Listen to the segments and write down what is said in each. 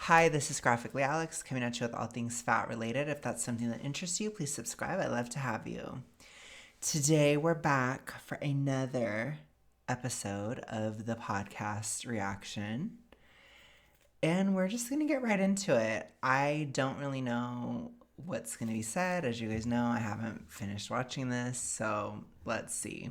Hi, this is Graphically Alex coming at you with all things fat related. If that's something that interests you, please subscribe. I'd love to have you. Today we're back for another episode of the podcast reaction. And we're just going to get right into it. I don't really know what's going to be said. As you guys know, I haven't finished watching this, so let's see.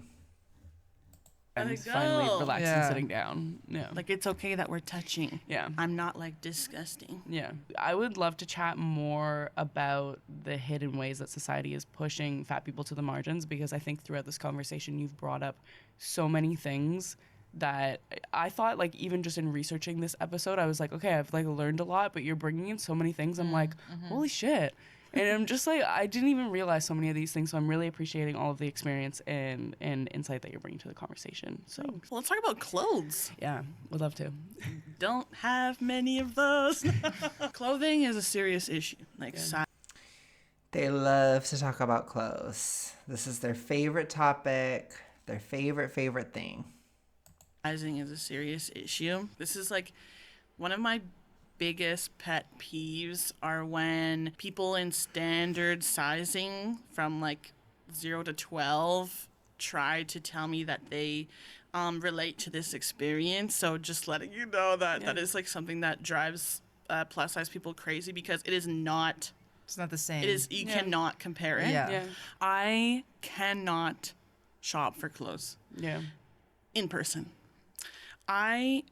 And finally relaxing, sitting down. Yeah. Like, it's okay that we're touching. Yeah. I'm not, like, disgusting. Yeah. I would love to chat more about the hidden ways that society is pushing fat people to the margins, because I think throughout this conversation you've brought up so many things that I thought, like, even just in researching this episode, I was like, okay, I've, like, learned a lot, but you're bringing in so many things. I'm like, holy shit. And I'm just like, I didn't even realize so many of these things, so I'm really appreciating all of the experience and insight that you're bringing to the conversation. So, Well, let's talk about clothes. yeah, would love to. Don't have many of those. Clothing is a serious issue. Like, They love to talk about clothes. This is their favorite topic, their favorite thing. sizing is a serious issue. This is, like, one of my biggest pet peeves are when people in standard sizing from, like, 0 to 12 try to tell me that they relate to this experience. So just letting you know that that is, like, something that drives plus size people crazy, because it is not. It's not the same. It is. You cannot compare it. Yeah. I cannot shop for clothes in person. I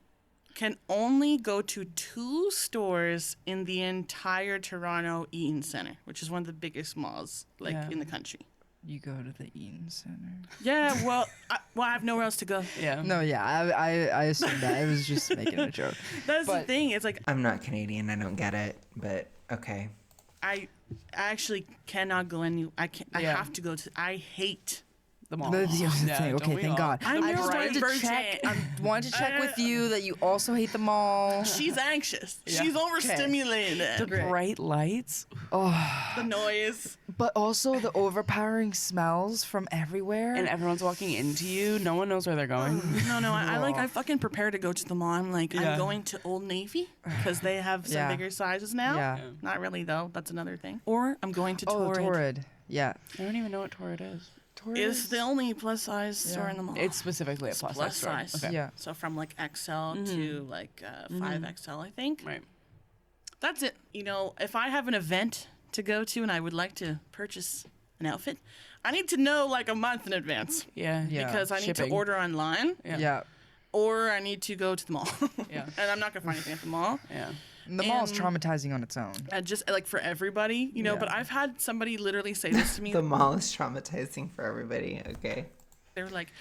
can only go to 2 stores in the entire Toronto Eaton Centre, which is one of the biggest malls, like, in the country. You go to the Eaton Center. Yeah, well, I have nowhere else to go. Yeah. No, yeah, I assumed that. I was just making a joke. That's the thing. It's like, I'm not Canadian. I don't get it, but okay. I actually cannot go I have to go to. I hate The mall. That's the other thing. don't Okay, we thank all? God. I'm I just just wanted to check. wanted to check with you that you also hate the mall. She's anxious. Yeah. She's overstimulated. The bright lights. The noise. But also the overpowering smells from everywhere. And everyone's walking into you. No one knows where they're going. No, I fucking prepare to go to the mall. I'm like, Yeah. I'm going to Old Navy because they have some bigger sizes now. Yeah. Not really, though. That's another thing. Or I'm going to Oh, Torrid. Torrid. Yeah. I don't even know what Torrid is. It's the only plus size store in the mall. It's specifically a plus size store. size. Okay. Yeah. So from, like, XL to, like, 5XL, I think. Right. That's it. You know, if I have an event to go to and I would like to purchase an outfit, I need to know, like, a month in advance. Yeah. Yeah. Because I need Shipping. to order online, Yeah. or I need to go to the mall. Yeah. And I'm not going to find anything at the mall. Yeah. And the mall is And- traumatizing on its own. Just, like, for everybody, you know. But I've had somebody literally say this to me. The mall is traumatizing for everybody, okay? They were like,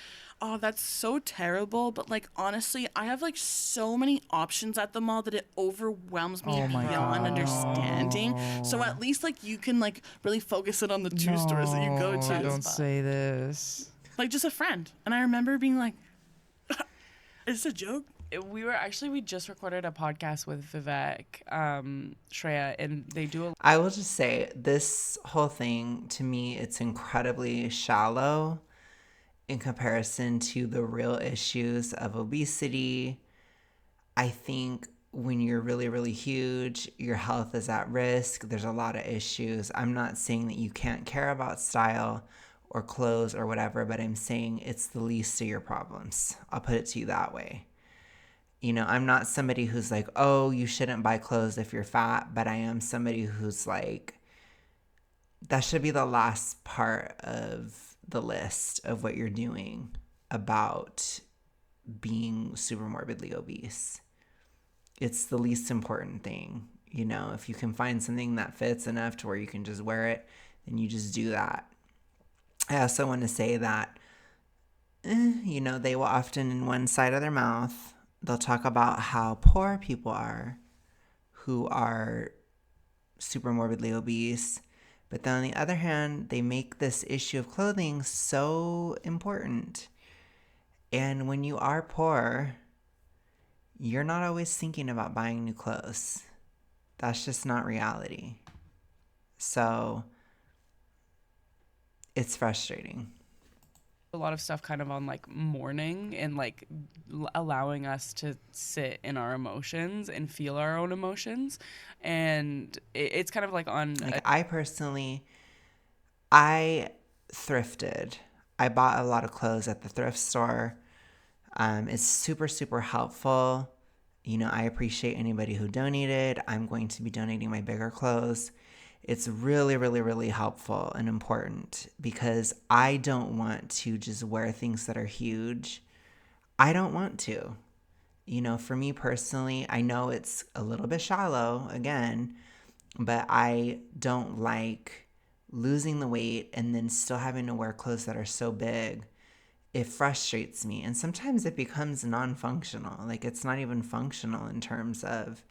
oh, that's so terrible. But, like, honestly, I have, like, so many options at the mall that it overwhelms me Oh my beyond God. understanding. So at least, like, you can, like, really focus it on the 2 stores that you go No, to. Don't say this. Like, just a friend. And I remember being like, is this a joke? We just recorded a podcast with Vivek, Shreya, and they do I will just say this whole thing, to me, it's incredibly shallow in comparison to the real issues of obesity. I think when you're really, really huge, your health is at risk. There's a lot of issues. I'm not saying that you can't care about style or clothes or whatever, but I'm saying it's the least of your problems. I'll put it to you that way. You know, I'm not somebody who's like, oh, you shouldn't buy clothes if you're fat, but I am somebody who's like, that should be the last part of the list of what you're doing about being super morbidly obese. It's the least important thing. You know, if you can find something that fits enough to where you can just wear it, then you just do that. I also want to say that, you know, they will often, in one side of their mouth, they'll talk about how poor people are who are super morbidly obese. But then on the other hand, they make this issue of clothing so important. And when you are poor, you're not always thinking about buying new clothes. That's just not reality. So it's frustrating. A lot of stuff kind of on like mourning and like allowing us to sit in our emotions and feel our own emotions. And it's kind of like on Like I personally, I thrifted. I bought a lot of clothes at the thrift store. It's super, super helpful. You know, I appreciate anybody who donated. I'm going to be donating my bigger clothes. It's really, really, really helpful and important because I don't want to just wear things that are huge. I don't want to. You know, for me personally, I know it's a little bit shallow again, but I don't like losing the weight and then still having to wear clothes that are so big. It frustrates me. And sometimes it becomes non functional. Like it's not even functional in terms of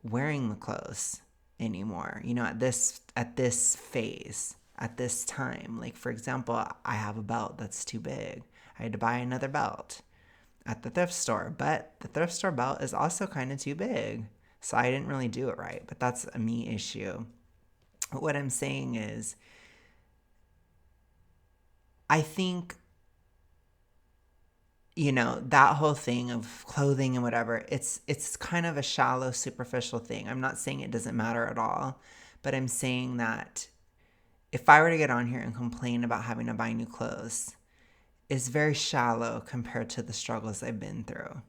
wearing the clothes anymore. You know, at this phase, at this time. Like for example, I have a belt that's too big. I had to buy another belt at the thrift store, but the thrift store belt is also kind of too big. So I didn't really do it right, but that's a me issue. What I'm saying is I think, you know, that whole thing of clothing and whatever, it's kind of a shallow, superficial thing. I'm not saying it doesn't matter at all, but I'm saying that if I were to get on here and complain about having to buy new clothes, it's very shallow compared to the struggles I've been through.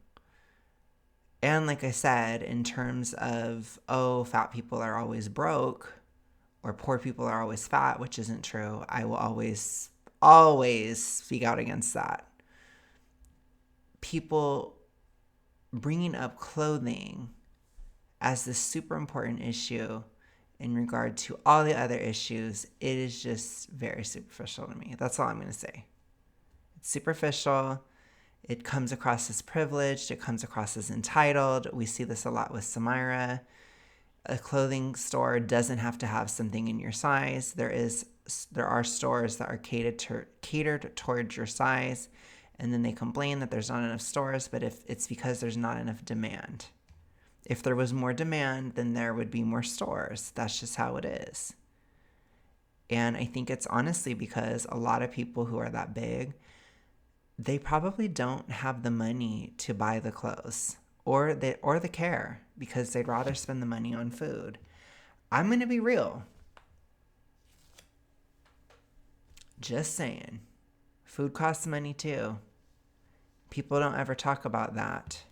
And like I said, in terms of, oh, fat people are always broke or poor people are always fat, which isn't true, I will always, always speak out against that. People bringing up clothing as this super important issue in regard to all the other issues, it is just very superficial to me. That's all I'm going to say. It's superficial. It comes across as privileged. It comes across as entitled. We see this a lot with Samira. A clothing store doesn't have to have something in your size. There are stores that are catered towards your size, and then they complain that there's not enough stores, but if it's because there's not enough demand. If there was more demand, then there would be more stores. That's just how it is. And I think it's honestly because a lot of people who are that big, they probably don't have the money to buy the clothes or the care because they'd rather spend the money on food. I'm going to be real. Just saying. Food costs money too. People don't ever talk about that.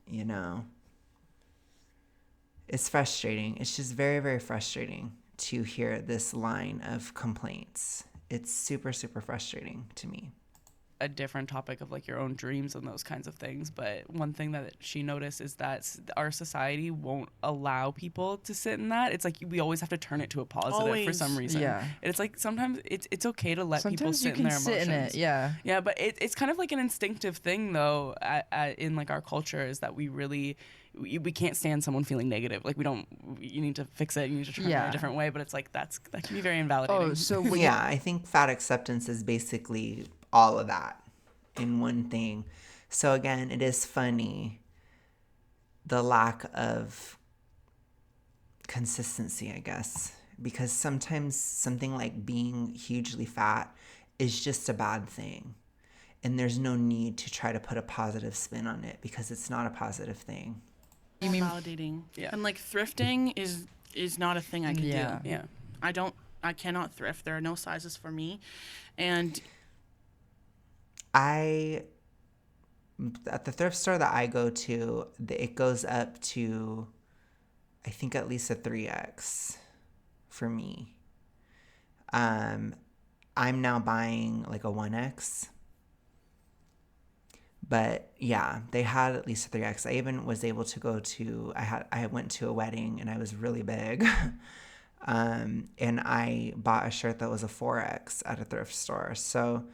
You know. It's frustrating. It's just very, very frustrating to hear this line of complaints. It's super, super frustrating to me. A different topic of like your own dreams and those kinds of things, but one thing that she noticed is that our society won't allow people to sit in that. It's like we always have to turn it to a positive for some reason. Yeah. And it's like sometimes it's okay to let people Sometimes sit you in can their sit emotions. in it, yeah. Yeah, but it's kind of like an instinctive thing though in like our culture is that we can't stand someone feeling negative. Like you need to fix it, you need to turn it in a different way, but it's like that can be very invalidating. Oh, so Yeah, I think fat acceptance is basically all of that in one thing. So again, it is funny the lack of consistency, I guess, because sometimes something like being hugely fat is just a bad thing. And there's no need to try to put a positive spin on it because it's not a positive thing. You mean validating? Yeah. And like thrifting is not a thing I can Yeah. do. Yeah. I cannot thrift. There are no sizes for me. And At the thrift store that I go to, it goes up to, I think, at least a 3X for me. I'm now buying like a 1X. But yeah, they had at least a 3X. I even was able to go to, I went to a wedding and I was really big. And I bought a shirt that was a 4X at a thrift store. So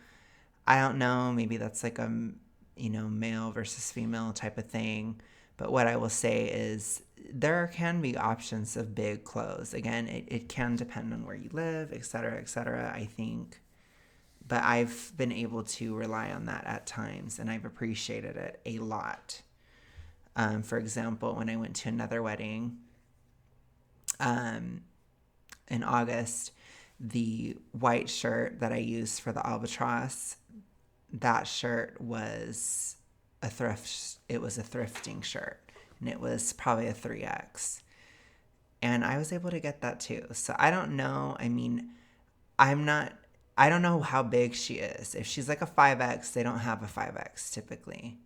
I don't know, maybe that's like a, male versus female type of thing. But what I will say is there can be options of big clothes. Again, it can depend on where you live, et cetera, I think. But I've been able to rely on that at times, and I've appreciated it a lot. For example, when I went to another wedding in August, the white shirt that I used for the albatross, that shirt was it was a thrifting shirt, and it was probably a 3X. And I was able to get that too. So I don't know. I mean, I don't know how big she is. If she's like a 5X, they don't have a 5X typically,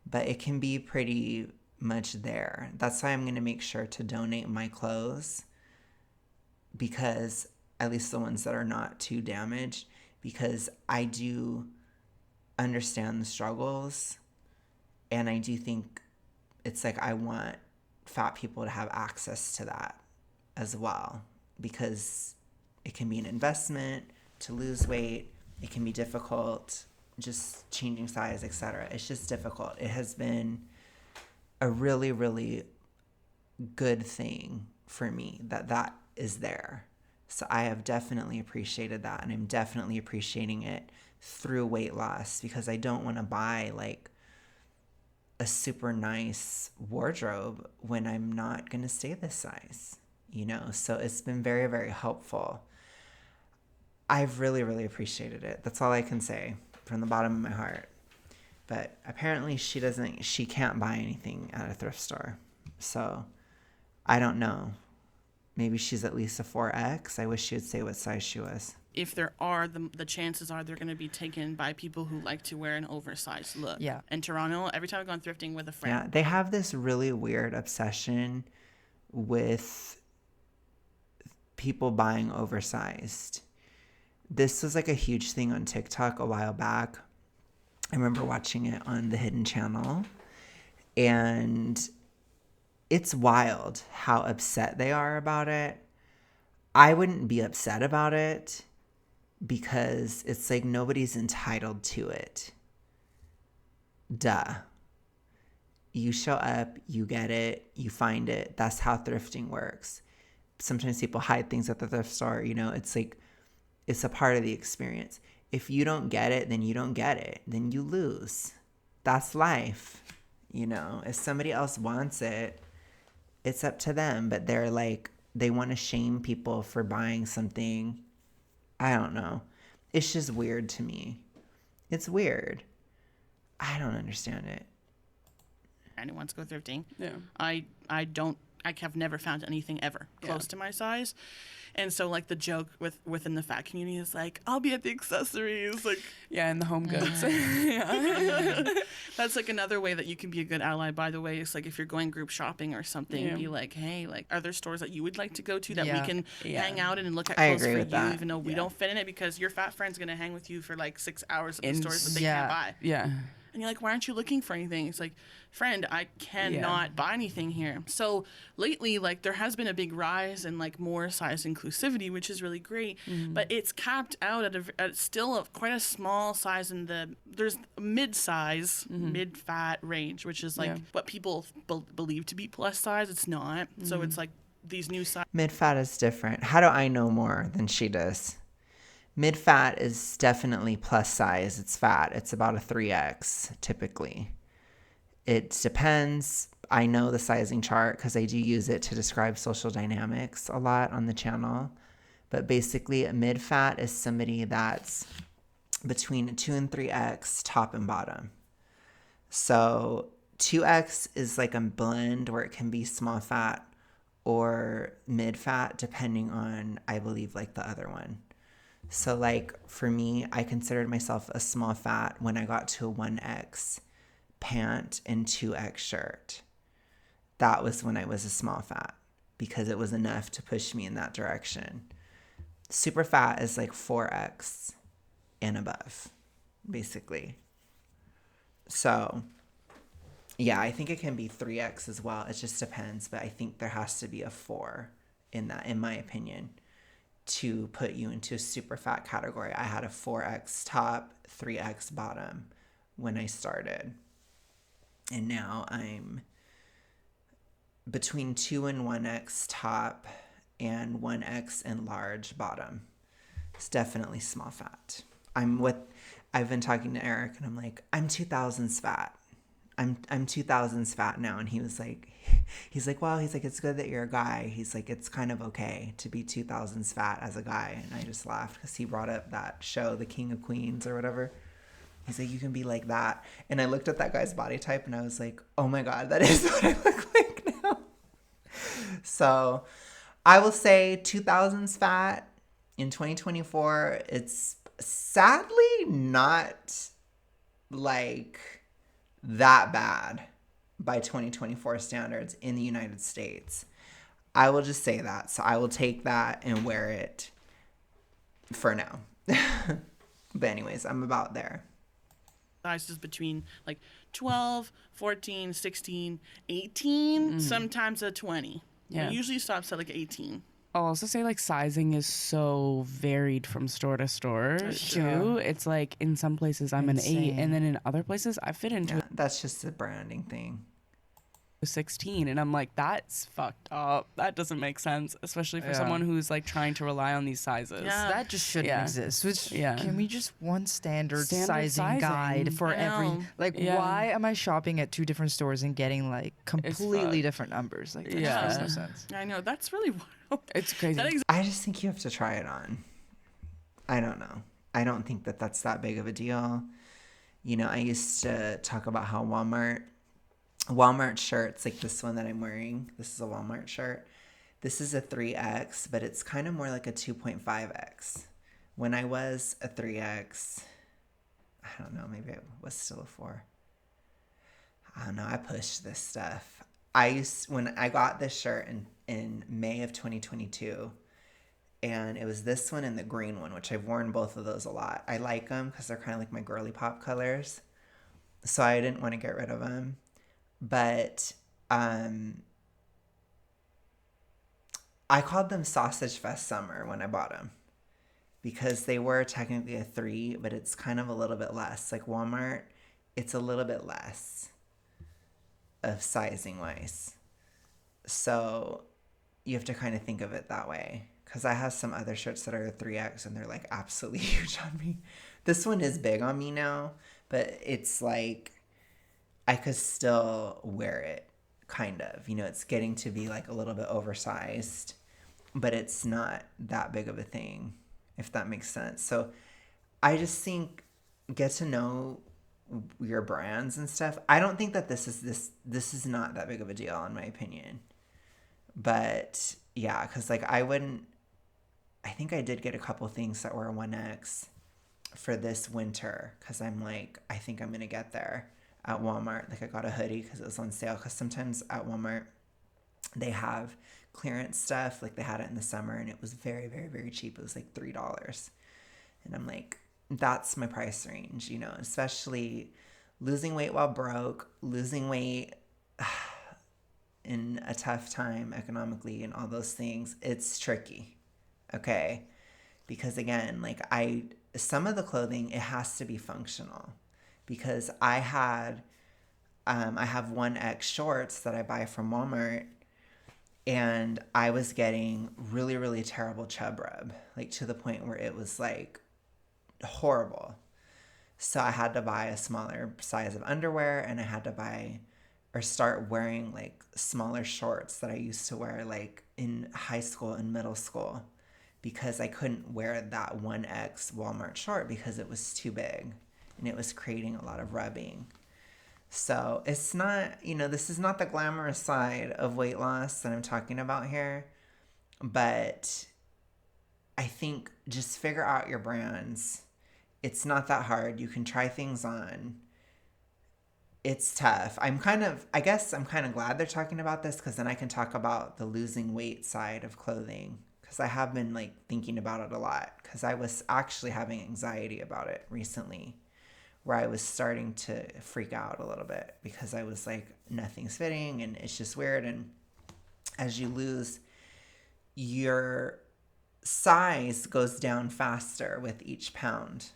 but it can be pretty much there. That's why I'm going to make sure to donate my clothes, because at least the ones that are not too damaged, because I do understand the struggles, and I do think it's like I want fat people to have access to that as well, because it can be an investment to lose weight. It can be difficult, just changing size, etc. It's just difficult. It has been a really, really good thing for me that is there. So I have definitely appreciated that, and I'm definitely appreciating it through weight loss, because I don't want to buy like a super nice wardrobe when I'm not going to stay this size, you know? So it's been very, very helpful. I've really, really appreciated it. That's all I can say from the bottom of my heart. But apparently she can't buy anything at a thrift store. So I don't know. Maybe she's at least a 4X. I wish she would say what size she was. If there are, the chances are they're going to be taken by people who like to wear an oversized look. Yeah. In Toronto, every time I've gone thrifting with a friend. Yeah, they have this really weird obsession with people buying oversized. This was like a huge thing on TikTok a while back. I remember watching it on the Hidden Channel, and it's wild how upset they are about it. I wouldn't be upset about it, because it's like nobody's entitled to it. Duh. You show up, you get it, you find it. That's how thrifting works. Sometimes people hide things at the thrift store, you know, it's like, it's a part of the experience. If you don't get it, then you don't get it. Then you lose. That's life. You know, if somebody else wants it, it's up to them. But they're like, they want to shame people for buying something. I don't know. It's just weird to me. It's weird. I don't understand it. Anyone wants to go thrifting. Yeah. I have never found anything ever close to my size. And so, like, the joke within the fat community is like, I'll be at the accessories. Like, Yeah, and the home goods. that's like another way that you can be a good ally, by the way. It's like if you're going group shopping or something, Yeah. be like, hey, like, are there stores that you would like to go to that Yeah. we can Yeah. hang out in and look at I clothes agree for with you, that. even though we Yeah. don't fit in it, because your fat friend's going to hang with you for like 6 hours at the And- stores that they Yeah. can't buy. Yeah. And you're like, why aren't you looking for anything? It's like, friend, I cannot buy anything here. So lately, like, there has been a big rise in like more size inclusivity, which is really great. But it's capped out at still quite a small size there's a mid-size, mid-fat range, which is like Yeah. what people believe to be plus size. It's not. So it's like these new size. Mid-fat is different. How do I know more than she does? Mid-fat is definitely plus size. It's fat. It's about a 3X typically. It depends. I know the sizing chart because I do use it to describe social dynamics a lot on the channel. But basically, a mid-fat is somebody that's between a 2 and 3X top and bottom. So 2X is like a blend where it can be small fat or mid-fat depending on, I believe, like the other one. So like for me, I considered myself a small fat when I got to a 1X pant and 2X shirt. That was when I was a small fat because it was enough to push me in that direction. Super fat is like 4X and above, basically. So yeah, I think it can be 3X as well. It just depends, but I think there has to be a 4 in that, in my opinion, to put you into a super fat category. I had a 4X top, 3X bottom when I started. And now I'm between 2 and 1X top and 1X and large bottom. It's definitely small fat. I've been talking to Eric and I'm like, I'm 2000s fat. I'm 2000s fat now. And he's like, well, he's like, it's good that you're a guy. He's like, it's kind of okay to be 2000s fat as a guy. And I just laughed because he brought up that show, The King of Queens or whatever. He's like, you can be like that. And I looked at that guy's body type and I was like, oh my God, that is what I look like now. So I will say 2000s fat in 2024. It's sadly not like that bad by 2024 standards in the United States. I will just say that. So I will take that and wear it for now. But anyways, I'm about there. Sizes between like 12, 14, 16, 18, sometimes a 20. Yeah. It usually stops at like 18. I'll also say like sizing is so varied from store to store too. It's like in some places I'm an 8, and then in other places I fit into Yeah, that's just a branding thing. a 16, and I'm like, that's fucked up. That doesn't make sense, especially for someone who's like trying to rely on these sizes. Yeah. That just shouldn't exist. Which can we just one standard sizing guide for I every know. why am I shopping at 2 different stores and getting like completely different numbers? Like that just makes no sense. I know, that's really wild. It's crazy. I just think you have to try it on. I don't know. I don't think that that's that big of a deal. You know, I used to talk about how Walmart shirts, like this one that I'm wearing, this is a Walmart shirt. This is a 3X, but it's kind of more like a 2.5X. When I was a 3X, I don't know, maybe I was still a 4. I don't know, I pushed this stuff. When I got this shirt in May of 2022, and it was this one and the green one, which I've worn both of those a lot. I like them because they're kind of like my girly pop colors. So I didn't want to get rid of them. But I called them Sausage Fest Summer when I bought them because they were technically a 3, but it's kind of a little bit less. Like Walmart, it's a little bit less of sizing wise. So you have to kind of think of it that way. Because I have some other shirts that are a 3X and they're like absolutely huge on me. This one is big on me now, but it's like I could still wear it, kind of. You know, it's getting to be like a little bit oversized, but it's not that big of a thing, if that makes sense. So I just think get to know your brands and stuff. I don't think that this is not that big of a deal in my opinion. But yeah, because like I think I did get a couple things that were 1X for this winter because I'm like, I think I'm going to get there at Walmart. Like I got a hoodie because it was on sale because sometimes at Walmart they have clearance stuff. Like they had it in the summer and it was very, very, very cheap. It was like $3. And I'm like, that's my price range, you know, especially losing weight while broke, losing weight in a tough time economically and all those things. It's tricky. Okay. Because again, like some of the clothing, it has to be functional because I have 1X shorts that I buy from Walmart and I was getting really, really terrible chub rub, like to the point where it was like horrible. So I had to buy a smaller size of underwear and I had to start wearing like smaller shorts that I used to wear like in high school and middle school because I couldn't wear that 1X Walmart short because it was too big and it was creating a lot of rubbing. So it's not, you know, this is not the glamorous side of weight loss that I'm talking about here, but I think just figure out your brands. It's not that hard. You can try things on. It's tough. I guess I'm kind of glad they're talking about this because then I can talk about the losing weight side of clothing because I have been like thinking about it a lot because I was actually having anxiety about it recently where I was starting to freak out a little bit because I was like, nothing's fitting and it's just weird. And as you lose, your size goes down faster with each pound.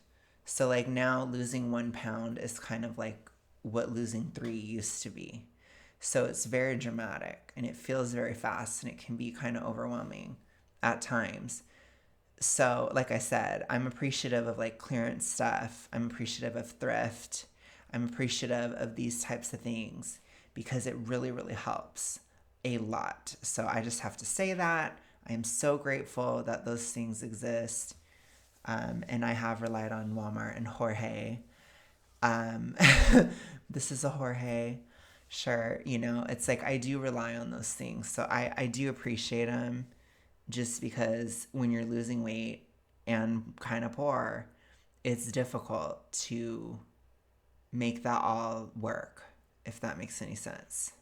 So like now losing 1 pound is kind of like what losing 3 used to be. So it's very dramatic and it feels very fast and it can be kind of overwhelming at times. So like I said, I'm appreciative of like clearance stuff. I'm appreciative of thrift. I'm appreciative of these types of things because it really, really helps a lot. So I just have to say that. I am so grateful that those things exist. And I have relied on Walmart and Jorge. This is a Jorge shirt, you know, it's like I do rely on those things. So I do appreciate them just because when you're losing weight and kind of poor, it's difficult to make that all work, if that makes any sense.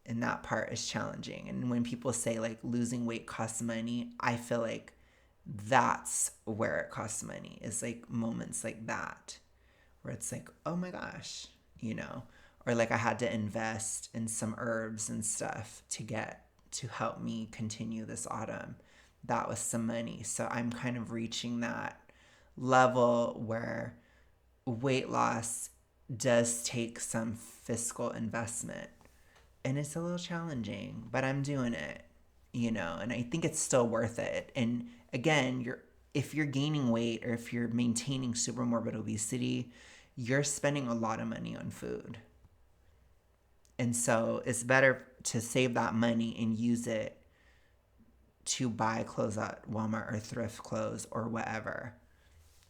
And that part is challenging. And when people say like losing weight costs money, I feel like that's where it costs money, is like moments like that where it's like, oh my gosh, you know, or like I had to invest in some herbs and stuff to help me continue this autumn. That was some money. So I'm kind of reaching that level where weight loss does take some fiscal investment. And it's a little challenging, but I'm doing it, you know, and I think it's still worth it. And again, if you're gaining weight or if you're maintaining super morbid obesity, you're spending a lot of money on food. And so it's better to save that money and use it to buy clothes at Walmart or thrift clothes or whatever.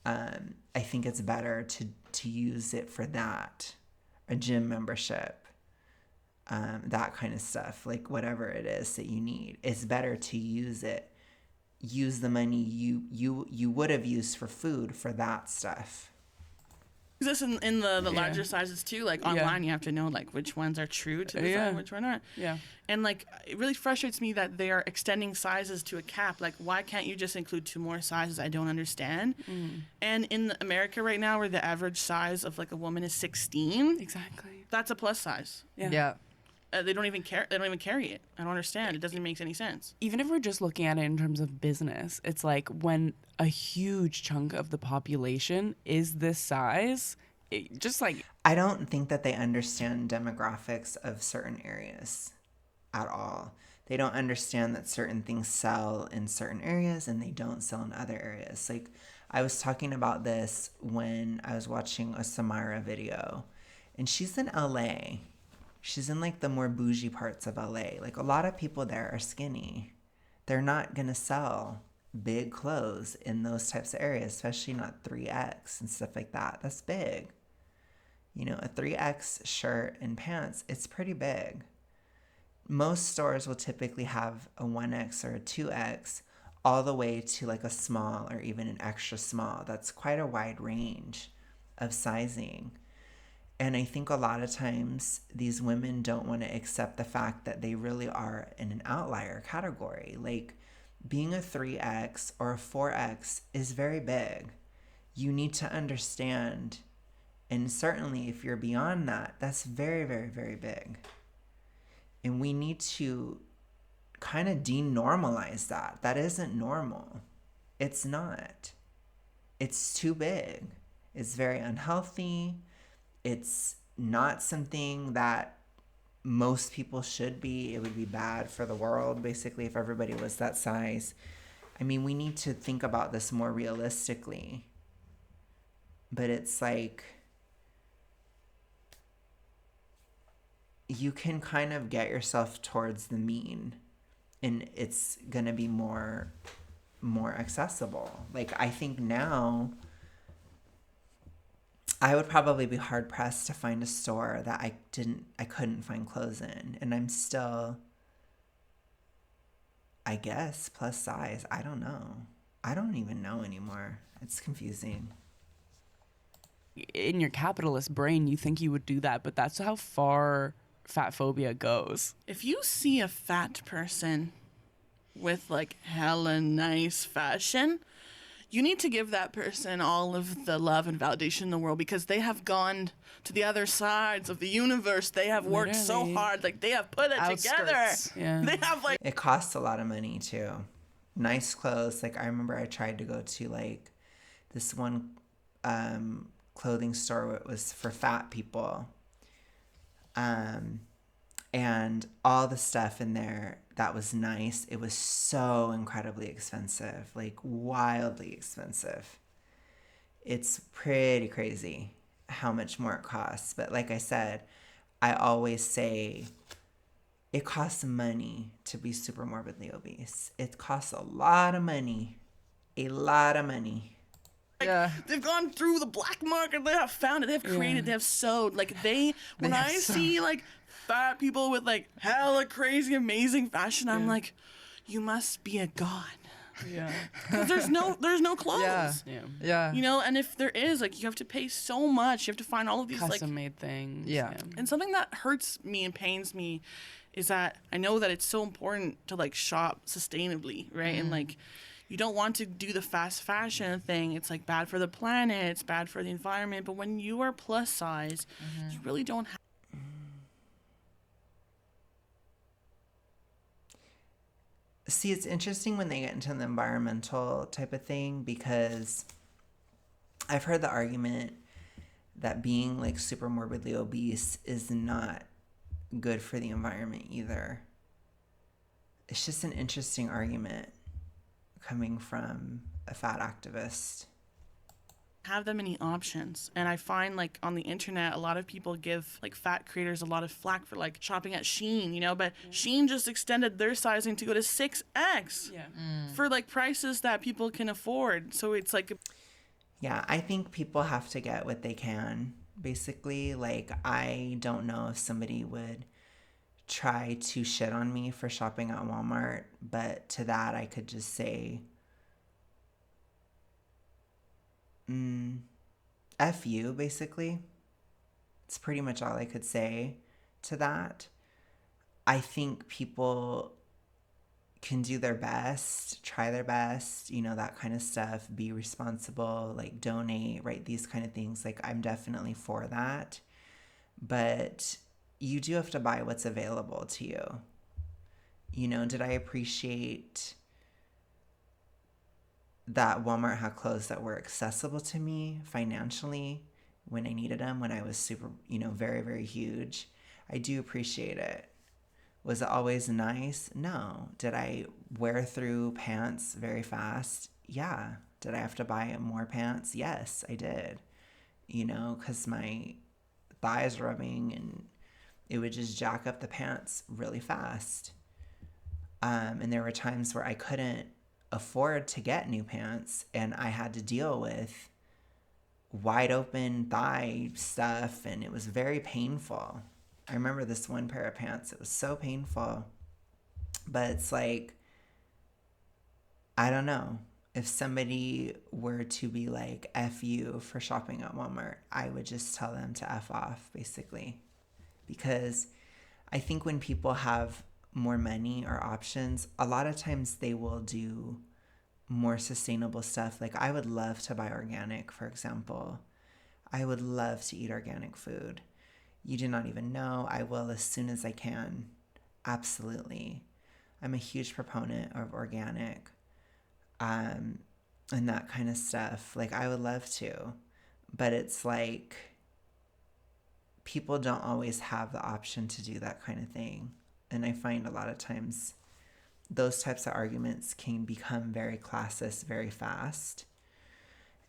I think it's better to use it for that, a gym membership, that kind of stuff, like whatever it is that you need. It's better to use the money you would have used for food for that stuff. Is this in the larger sizes too? Like online, you have to know like which ones are true to the size, which one aren't. Yeah. And like it really frustrates me that they are extending sizes to a cap. Like, why can't you just include 2 more sizes? I don't understand. And in America right now, where the average size of like a woman is 16, Exactly. that's a plus size. Yeah. They don't even care. They don't even carry it. I don't understand. It doesn't make any sense. Even if we're just looking at it in terms of business, it's like when a huge chunk of the population is this size, just like... I don't think that they understand demographics of certain areas at all. They don't understand that certain things sell in certain areas and they don't sell in other areas. Like, I was talking about this when I was watching a Samara video, and she's in LA. She's in like the more bougie parts of LA. Like a lot of people there are skinny. They're not going to sell big clothes in those types of areas, especially not 3X and stuff like that. That's big. You know, a 3X shirt and pants, it's pretty big. Most stores will typically have a 1X or a 2X all the way to like a small or even an extra small. That's quite a wide range of sizing. And I think a lot of times these women don't want to accept the fact that they really are in an outlier category. Like being a 3X or a 4X is very big. You need to understand, and certainly if you're beyond that, that's very, very, very big. And we need to kind of denormalize that. That isn't normal. It's not. It's too big. It's very unhealthy. It's not something that most people should be. It would be bad for the world, basically, if everybody was that size. I mean, we need to think about this more realistically. But it's like, you can kind of get yourself towards the mean, and it's going to be more accessible. Like, I think now I would probably be hard pressed to find a store that I couldn't find clothes in. And I'm still, I guess, plus size. I don't know. I don't even know anymore. It's confusing. In your capitalist brain, you think you would do that, but that's how far fat phobia goes. If you see a fat person with like hella nice fashion, you need to give that person all of the love and validation in the world, because they have gone to the other sides of the universe. They have worked so hard. Like, they have put it together. Yeah. They have like... It costs a lot of money too. Nice clothes. Like, I remember I tried to go to like this one clothing store where it was for fat people. And all the stuff in there that was nice, it was so incredibly expensive, like wildly expensive. It's pretty crazy. how much more it costs. But like I said, I always say it costs money to be super morbidly obese. It costs a lot of money. A lot of money. Yeah. They've gone through the black market. They have found it. They have created. They have sewed. Like when have I sewed. see like fat people with like hella crazy, amazing fashion, I'm like, you must be a god. Yeah. Because there's no clothes. Yeah. Yeah. Yeah. You know, and if there is, like, you have to pay so much. You have to find all of these like. Custom made things. Yeah. And something that hurts me and pains me is that I know that it's so important to like shop sustainably, right? And like, you don't want to do the fast fashion thing. It's like bad for the planet. It's bad for the environment. But when you are plus size, you really don't have. See, it's interesting when they get into the environmental type of thing, because I've heard the argument that being like super morbidly obese is not good for the environment either. It's just an interesting argument coming from a fat activist. Have that many options. And I find like on the internet, a lot of people give like fat creators a lot of flack for like shopping at Shein, you know, but Shein just extended their sizing to go to 6X for like prices that people can afford. So it's like, Yeah, I think people have to get what they can, basically. Like, I don't know if somebody would try to shit on me for shopping at Walmart, but to that I could just say, F you, basically. It's pretty much all I could say to that. I think people can do their best, try their best, you know, that kind of stuff, be responsible, like donate, right? These kind of things. Like, I'm definitely for that. But you do have to buy what's available to you. You know, did I appreciate that Walmart had clothes that were accessible to me financially when I needed them, when I was super, you know, very, very huge? I do appreciate it. Was it always nice? No. Did I wear through pants very fast? Yeah. Did I have to buy more pants? Yes, I did. You know, because my thighs were rubbing and it would just jack up the pants really fast. And there were times where I couldn't afford to get new pants and I had to deal with wide open thigh stuff, and it was very painful. I remember this one pair of pants. It was so painful. But it's like, I don't know. If somebody were to be like, F you for shopping at Walmart, I would just tell them to F off, basically. Because I think when people have more money or options, a lot of times they will do more sustainable stuff. Like, I would love to buy organic, for example. I would love to eat organic food. You do not even know. I will as soon as I can. Absolutely. I'm a huge proponent of organic and that kind of stuff. Like, I would love to. But it's like, people don't always have the option to do that kind of thing. And I find a lot of times those types of arguments can become very classist very fast.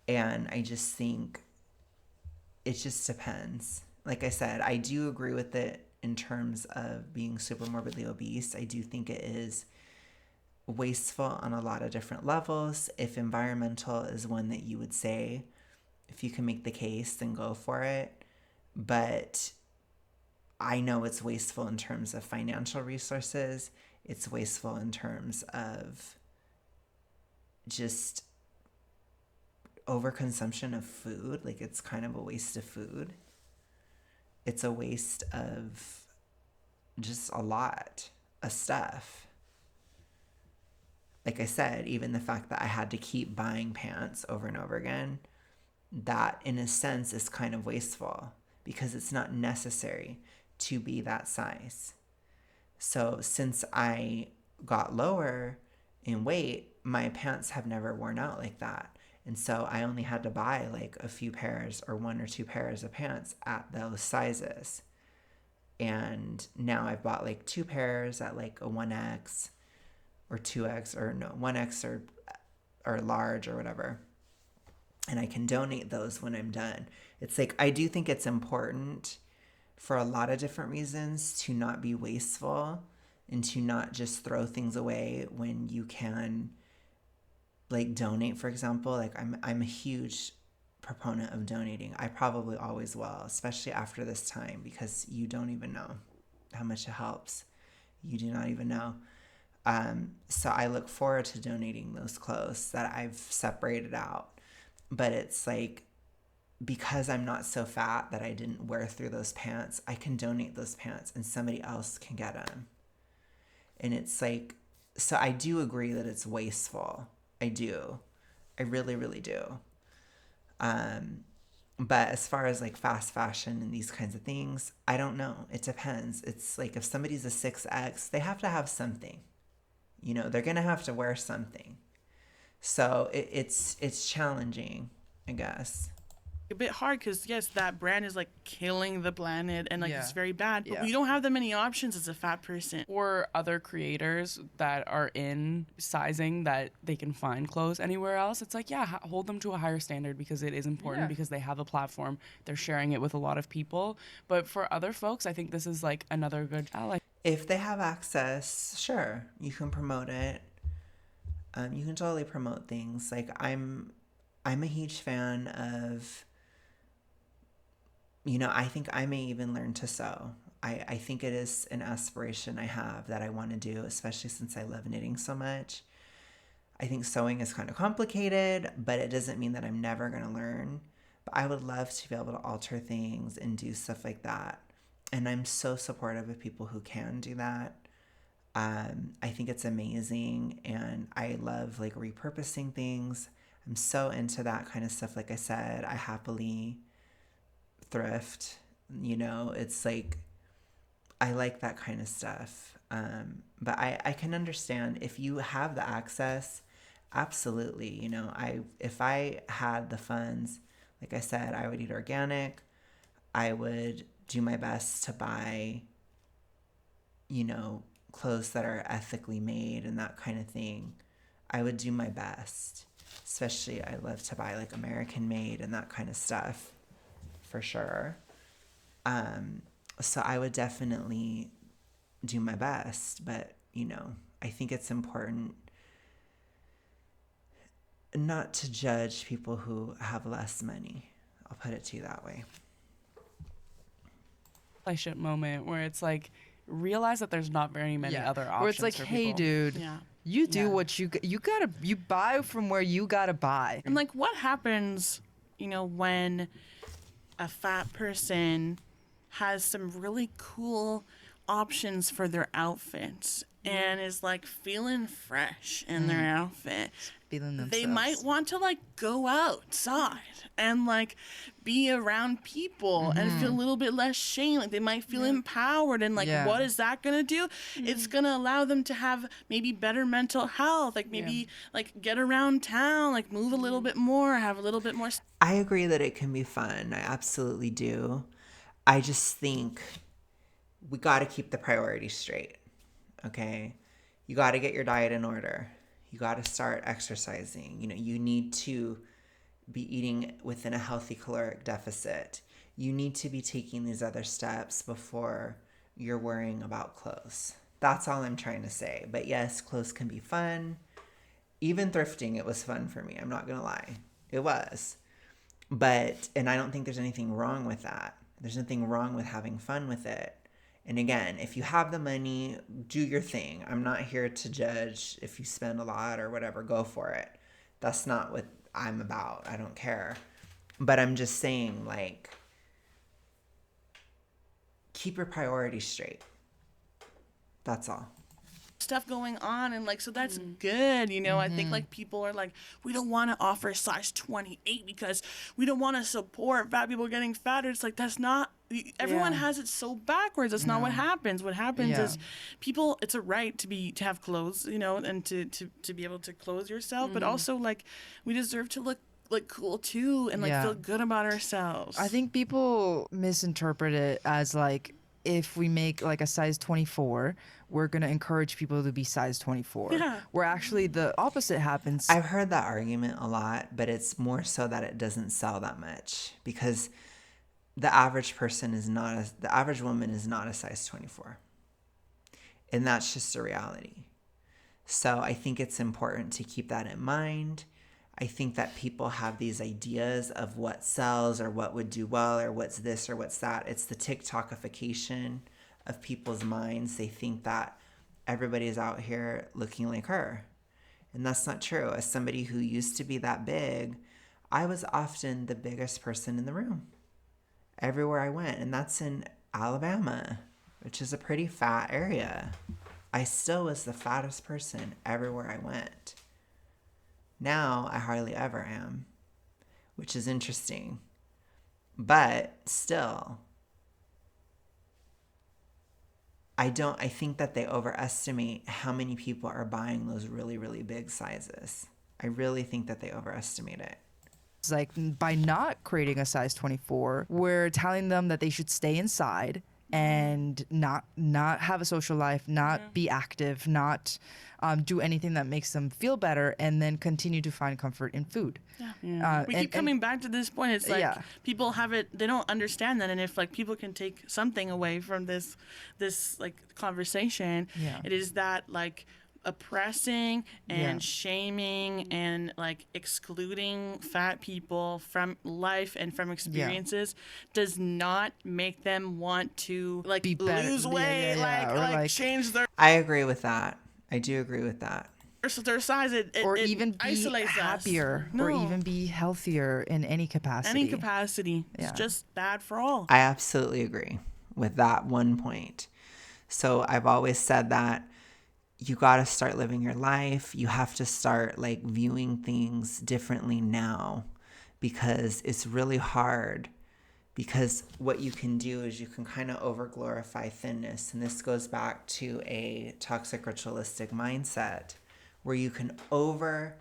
And I just think it just depends. Like I said, I do agree with it in terms of being super morbidly obese. I do think it is wasteful on a lot of different levels. If environmental is one that you would say, if you can make the case, then go for it. But I know it's wasteful in terms of financial resources. It's wasteful in terms of just overconsumption of food. Like, it's kind of a waste of food. It's a waste of just a lot of stuff. Like I said, even the fact that I had to keep buying pants over and over again, that in a sense is kind of wasteful because it's not necessary to be that size. So since I got lower in weight, my pants have never worn out like that. And so I only had to buy like a few pairs or one or two pairs of pants at those sizes. And now I've bought like two pairs at like a 1X or 2X or no, 1X or large or whatever. and I can donate those when I'm done. It's like, I do think it's important for a lot of different reasons to not be wasteful and to not just throw things away when you can, like, donate, for example. Like, I'm a huge proponent of donating. I probably always will, especially after this time, because you don't even know how much it helps. You do not even know. So I look forward to donating those clothes that I've separated out. But it's like, because I'm not so fat that I didn't wear through those pants, I can donate those pants and somebody else can get them. And it's like, so I do agree that it's wasteful. I do. I really, really do. But as far as like fast fashion and these kinds of things, I don't know. It depends. It's like, if somebody's a 6X, they have to have something. You know, they're going to have to wear something. So it's challenging, I guess. A bit hard because, yes, that brand is like killing the planet and like it's very bad, but Yeah. we don't have that many options as a fat person. Or other creators that are in sizing that they can find clothes anywhere else. It's like, yeah, hold them to a higher standard because it is important, because they have a platform. They're sharing it with a lot of people. But for other folks, I think this is like another good ally. If they have access, sure, you can promote it. You can totally promote things. Like, I'm a huge fan of, you know, I think I may even learn to sew. I think it is an aspiration I have that I want to do, especially since I love knitting so much. I think sewing is kind of complicated, but it doesn't mean that I'm never going to learn. But I would love to be able to alter things and do stuff like that. And I'm so supportive of people who can do that. I think it's amazing, and I love like repurposing things. I'm so into that kind of stuff. Like I said, I happily thrift, you know, it's like, I like that kind of stuff. But I can understand if you have the access, absolutely. You know, if I had the funds, like I said, I would eat organic. I would do my best to buy, you know, clothes that are ethically made and that kind of thing. I would do my best. Especially, I love to buy like American made and that kind of stuff, for sure. So I would definitely do my best, but, you know, I think it's important not to judge people who have less money. I'll put it to you that way. Ship moment where it's like, realize that there's not very many other options. Where it's like, for hey, people. dude, Yeah. you do what you buy from where you gotta buy. And like, what happens, you know, when a fat person has some really cool options for their outfits and is like feeling fresh in their outfit? Feeling themselves. They might want to like go outside and like be around people and feel a little bit less shame. Like they might feel empowered, and like, what is that gonna do? It's gonna allow them to have maybe better mental health, like maybe like get around town, like move a little bit more, have a little bit more. I agree that it can be fun. I absolutely do. I just think we got to keep the priorities straight. Okay? You got to get your diet in order. You got to start exercising. You know, you need to be eating within a healthy caloric deficit. You need to be taking these other steps before you're worrying about clothes. That's all I'm trying to say. But yes, clothes can be fun. Even thrifting, it was fun for me. I'm not going to lie. It was. But, and I don't think there's anything wrong with that. There's nothing wrong with having fun with it. And again, if you have the money, do your thing. I'm not here to judge if you spend a lot or whatever, go for it. That's not what I'm about. I don't care. But I'm just saying, like, keep your priorities straight. That's all. Stuff going on, and like, so that's good, you know. I think like people are like, we don't want to offer size 28 because we don't want to support fat people getting fatter. It's like, that's not, everyone has it so backwards. That's not what happens. What happens is people, it's a right to have clothes, you know, and to be able to clothe yourself, but also like we deserve to look like cool too and like feel good about ourselves. I think people misinterpret it as like if we make like a size 24, we're going to encourage people to be size 24. Yeah. Where actually the opposite happens. I've heard that argument a lot, but it's more so that it doesn't sell that much because the average person is not the average woman is not a size 24. And that's just a reality. So I think it's important to keep that in mind. I think that people have these ideas of what sells or what would do well or what's this or what's that. It's the TikTokification of people's minds. They think that everybody's out here looking like her. And that's not true. As somebody who used to be that big, I was often the biggest person in the room everywhere I went. And that's in Alabama, which is a pretty fat area. I still was the fattest person everywhere I went. Now I hardly ever am, which is interesting. But still, I think that they overestimate how many people are buying those really, really big sizes. I really think that they overestimate it. It's like by not creating a size 24, we're telling them that they should stay inside and not have a social life, not be active, not do anything that makes them feel better, and then continue to find comfort in food. We keep coming back to this point. It's like Yeah. people have it, they don't understand that. And if like people can take something away from this like conversation, it is that like oppressing and shaming and like excluding fat people from life and from experiences does not make them want to like Be better. lose weight, Or like change their I agree with that. I do agree with that. their size. or It even be isolates happier, us. or No. even be healthier in any capacity. Any capacity. Yeah. It's just bad for all. I absolutely agree with that one point. So I've always said that you got to start living your life. You have to start like viewing things differently now because it's really hard. Because what you can do is you can kind of over glorify thinness. And this goes back to a toxic ritualistic mindset where you can over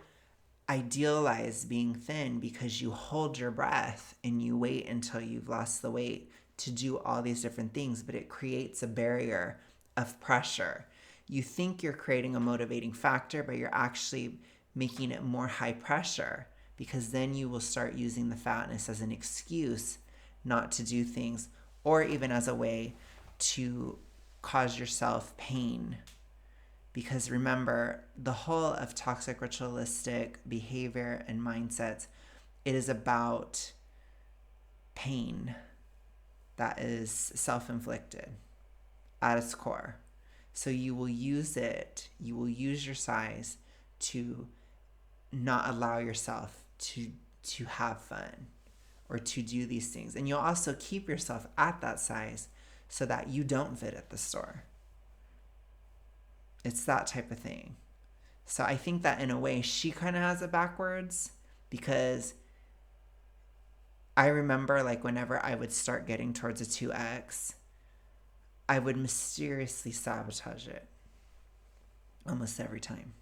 idealize being thin because you hold your breath and you wait until you've lost the weight to do all these different things. But it creates a barrier of pressure. You think you're creating a motivating factor, but you're actually making it more high pressure because then you will start using the fatness as an excuse not to do things or even as a way to cause yourself pain. Because remember, the whole of toxic ritualistic behavior and mindsets, it is about pain that is self-inflicted at its core. So you will use your size to not allow yourself to have fun or to do these things. And you'll also keep yourself at that size so that you don't fit at the store. It's that type of thing. So I think that in a way she kind of has it backwards because I remember like whenever I would start getting towards a 2X, I would mysteriously sabotage it almost every time.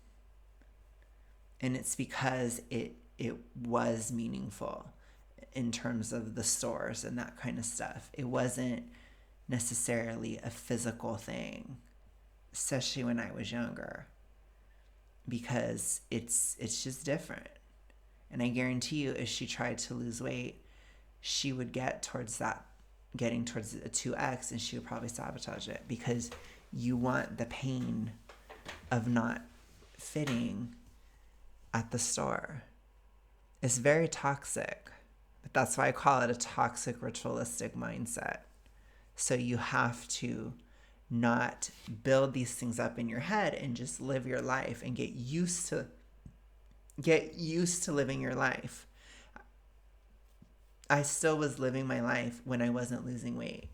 And it's because it was meaningful in terms of the stores and that kind of stuff. It wasn't necessarily a physical thing, especially when I was younger, because it's just different. And I guarantee you, if she tried to lose weight, she would get towards that, getting towards a 2X, and she would probably sabotage it because you want the pain of not fitting at the store. It's very toxic, but that's why I call it a toxic ritualistic mindset. So you have to not build these things up in your head and just live your life and get used to living your life. I still was living my life when I wasn't losing weight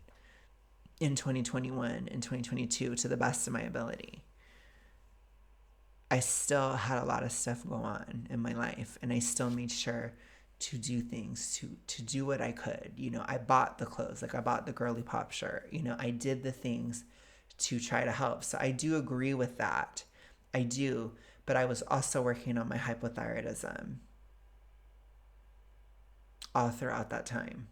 in 2021 and 2022 to the best of my ability. I still had a lot of stuff go on in my life, and I still made sure to do things, to do what I could. You know, I bought the clothes, like I bought the girly pop shirt. You know, I did the things to try to help. So I do agree with that. I do. But I was also working on my hypothyroidism all throughout that time.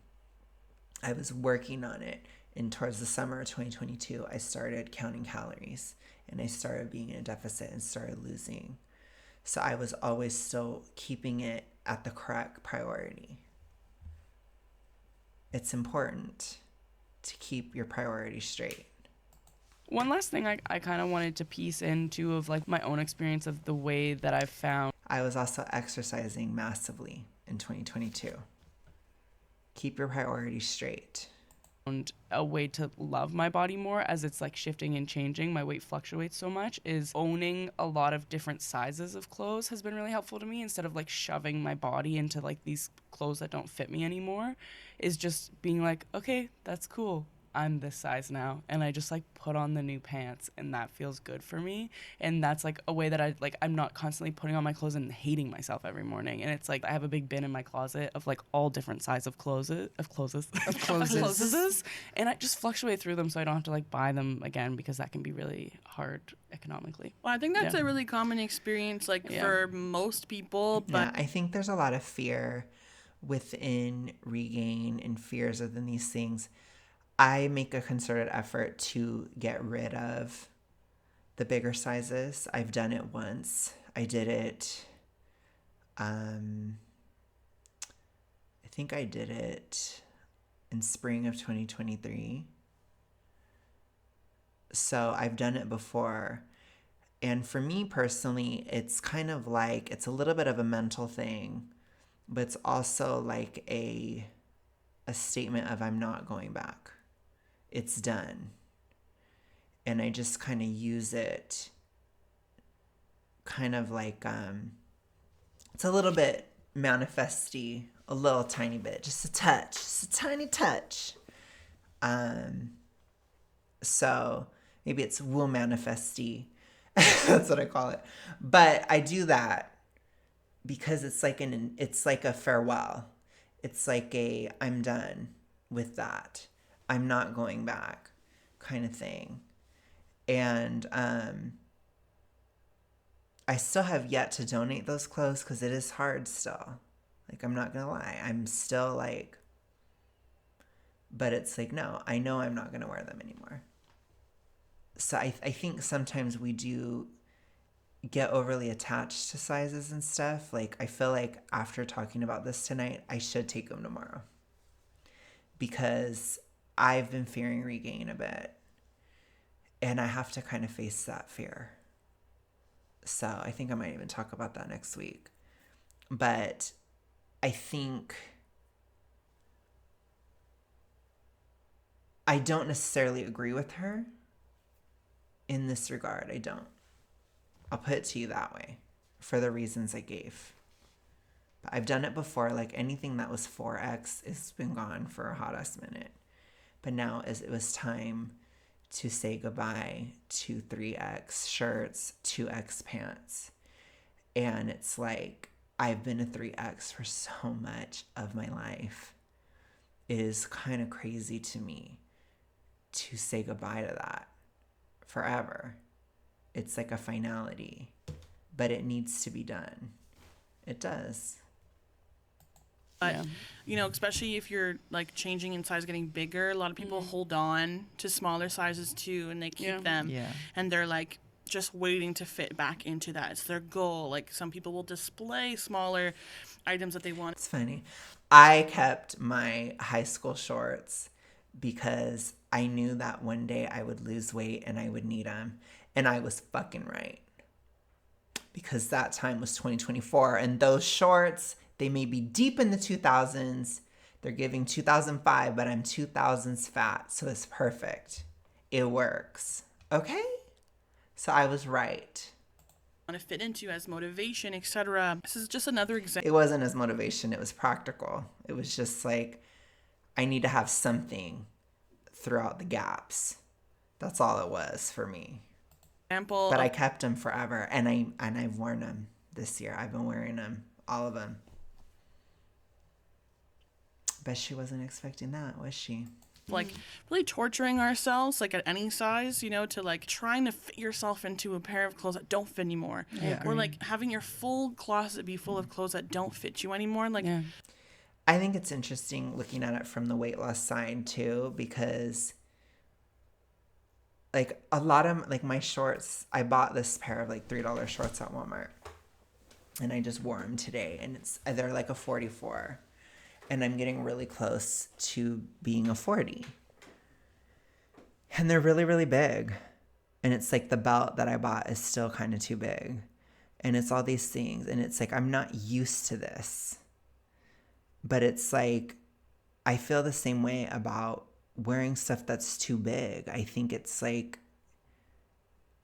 I was working on it And towards the summer of 2022, I started counting calories and I started being in a deficit and started losing. So I was always still keeping it at the correct priority. It's important to keep your priorities straight. One last thing I kind of wanted to piece into of like my own experience of the way that I've found. I was also exercising massively in 2022. Keep your priorities straight. A way to love my body more as it's like shifting and changing, my weight fluctuates so much, is owning a lot of different sizes of clothes has been really helpful to me, instead of like shoving my body into like these clothes that don't fit me anymore. Is just being like, okay, that's cool, I'm this size now, and I just like put on the new pants and that feels good for me. And that's like a way that I'm not constantly putting on my clothes and hating myself every morning. And it's like I have a big bin in my closet of like all different size of clothes, and I just fluctuate through them so I don't have to like buy them again, because that can be really hard economically. Well, I think that's a really common experience for most people, but I think there's a lot of fear within Regain and fears within these things. I make a concerted effort to get rid of the bigger sizes. I've done it once. I did it, I think I did it in spring of 2023. So I've done it before. And for me personally, it's kind of like, it's a little bit of a mental thing, but it's also like a statement of I'm not going back. It's done. And I just kind of use it kind of like, it's a little bit manifesty, a little tiny bit, just a touch, just a tiny touch. So maybe it's woo manifesty. That's what I call it. But I do that because it's like it's like a farewell. It's like I'm done with that. I'm not going back kind of thing. And I still have yet to donate those clothes because it is hard still. Like, I'm not going to lie. I'm still like, but it's like, no, I know I'm not going to wear them anymore. So I think sometimes we do get overly attached to sizes and stuff. Like, I feel like after talking about this tonight, I should take them tomorrow. Because I've been fearing Regain a bit. And I have to kind of face that fear. So I think I might even talk about that next week. But I think I don't necessarily agree with her in this regard. I don't. I'll put it to you that way for the reasons I gave. But I've done it before. Like, anything that was 4X has been gone for a hot ass minute. But now as it was time to say goodbye to 3X shirts, 2X pants. And it's like, I've been a 3X for so much of my life. It is kind of crazy to me to say goodbye to that forever. It's like a finality, but it needs to be done. It does. But, you know, especially if you're like changing in size, getting bigger, a lot of people hold on to smaller sizes too, and they keep them. Yeah. And they're like just waiting to fit back into that. It's their goal. Like, some people will display smaller items that they want. It's funny. I kept my high school shorts because I knew that one day I would lose weight and I would need them. And I was fucking right. Because that time was 2024. And those shorts, they may be deep in the 2000s. They're giving 2005, but I'm 2000s fat. So it's perfect. It works. Okay? So I was right. Want to fit into as motivation, etc. This is just another example. It wasn't as motivation. It was practical. It was just like, I need to have something throughout the gaps. That's all it was for me. But I kept them forever, and I've worn them this year. I've been wearing them, all of them. Bet she wasn't expecting that, was she? Like, really torturing ourselves, like, at any size, you know, to like trying to fit yourself into a pair of clothes that don't fit anymore. Or like having your full closet be full of clothes that don't fit you anymore. Like, I think it's interesting looking at it from the weight loss side too, because like a lot of like my shorts, I bought this pair of like $3 shorts at Walmart. And I just wore them today, and they're like a 44. And I'm getting really close to being a 40. And they're really, really big. And it's like the belt that I bought is still kind of too big. And it's all these things. And it's like, I'm not used to this. But it's like, I feel the same way about wearing stuff that's too big. I think it's like,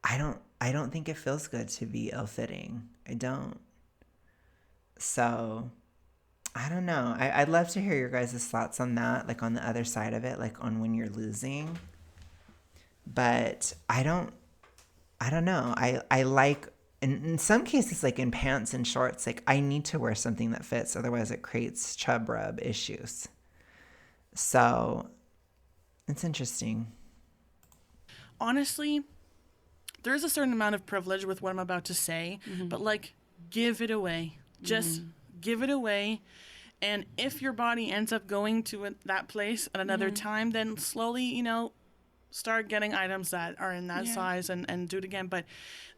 I don't think it feels good to be ill-fitting. I don't. So, I don't know. I'd love to hear your guys' thoughts on that, like on the other side of it, like on when you're losing. But I don't know. I like, in some cases, like in pants and shorts, like I need to wear something that fits. Otherwise it creates chub rub issues. So it's interesting. Honestly, there is a certain amount of privilege with what I'm about to say, but like, give it away. Just give it away. And if your body ends up going to that place at another time, then slowly, you know, start getting items that are in that size and do it again. But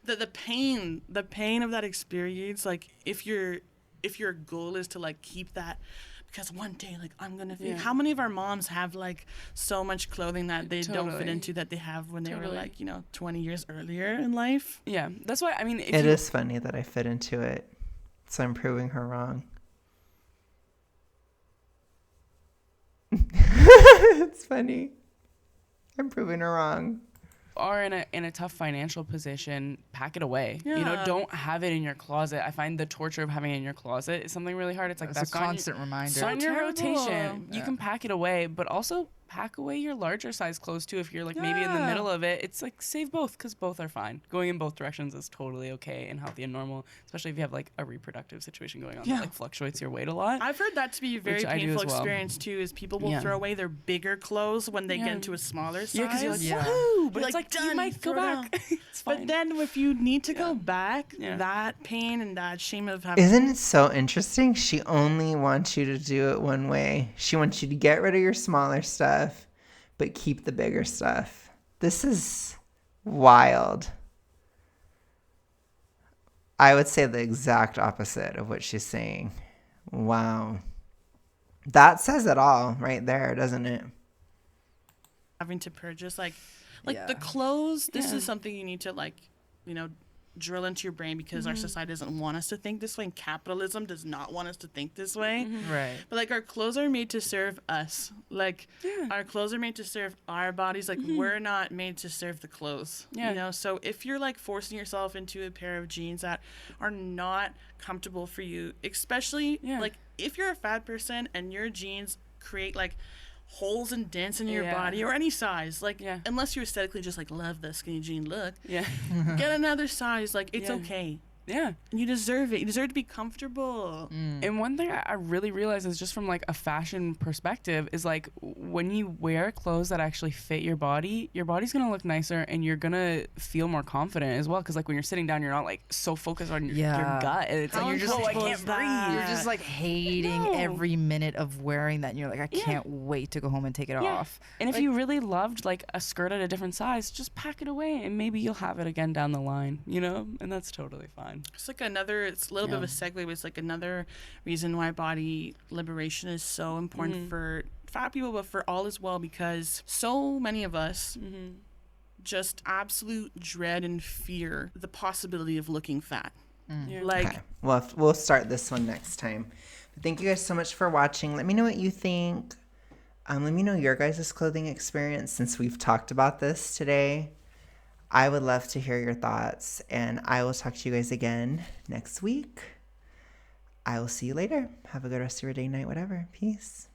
the pain of that experience, like if your goal is to like keep that, because one day, like, I'm gonna feel, how many of our moms have like so much clothing that they don't fit into that they have when they were like, you know, 20 years earlier in life? Yeah, that's why, I mean, it is funny that I fit into it. So I'm proving her wrong. It's funny. I'm proving her wrong. Are in a tough financial position, pack it away. Yeah. You know, don't have it in your closet. I find the torture of having it in your closet is something really hard. It's like It's that's a constant reminder. So on your terrible. rotation, you can pack it away, but also pack away your larger size clothes too. If you're like maybe in the middle of it, it's like save both, because both are fine. Going in both directions is totally okay and healthy and normal, especially if you have like a reproductive situation going on that like fluctuates your weight a lot. I've heard that to be a very painful experience too, is people will throw away their bigger clothes when they get into a smaller size. Yeah, because you're like, woohoo! But You're it's like done, you might go back. It's fine. But then if you need to go back, that pain and that shame of having... Isn't it so interesting? She only wants you to do it one way. She wants you to get rid of your smaller stuff, but keep the bigger stuff. This is wild. I would say the exact opposite of what she's saying. Wow. That says it all right there, doesn't it? Having to purchase, like the clothes, this is something you need to, like, you know, drill into your brain, because our society doesn't want us to think this way, and capitalism does not want us to think this way. Right. But like, our clothes are made to serve us. Like, our clothes are made to serve our bodies. Like, we're not made to serve the clothes. You know, so if you're like forcing yourself into a pair of jeans that are not comfortable for you, especially like if you're a fat person and your jeans create like holes and dents in your body, or any size, like unless you aesthetically just like love the skinny jean look, get another size. Like, it's okay. And you deserve it. You deserve to be comfortable. And one thing I really realize is, just from like a fashion perspective, is like when you wear clothes that actually fit your body's gonna look nicer, and you're gonna feel more confident as well. Because like when you're sitting down, you're not like so focused on your gut. And it's How like you're just I uncomfortable can't is breathe. that? You're just like hating every minute of wearing that, and you're like, I can't wait to go home and take it off. And if you really loved like a skirt at a different size, just pack it away, and maybe you'll have it again down the line, you know? And that's totally fine. It's like it's a little bit of a segue, but it's like another reason why body liberation is so important for fat people, but for all as well, because so many of us just absolute dread and fear the possibility of looking fat. Like, Okay. Well, we'll start this one next time. But thank you guys so much for watching. Let me know what you think. Let me know your guys' clothing experience, since we've talked about this today. I would love to hear your thoughts, and I will talk to you guys again next week. I will see you later. Have a good rest of your day, night, whatever. Peace.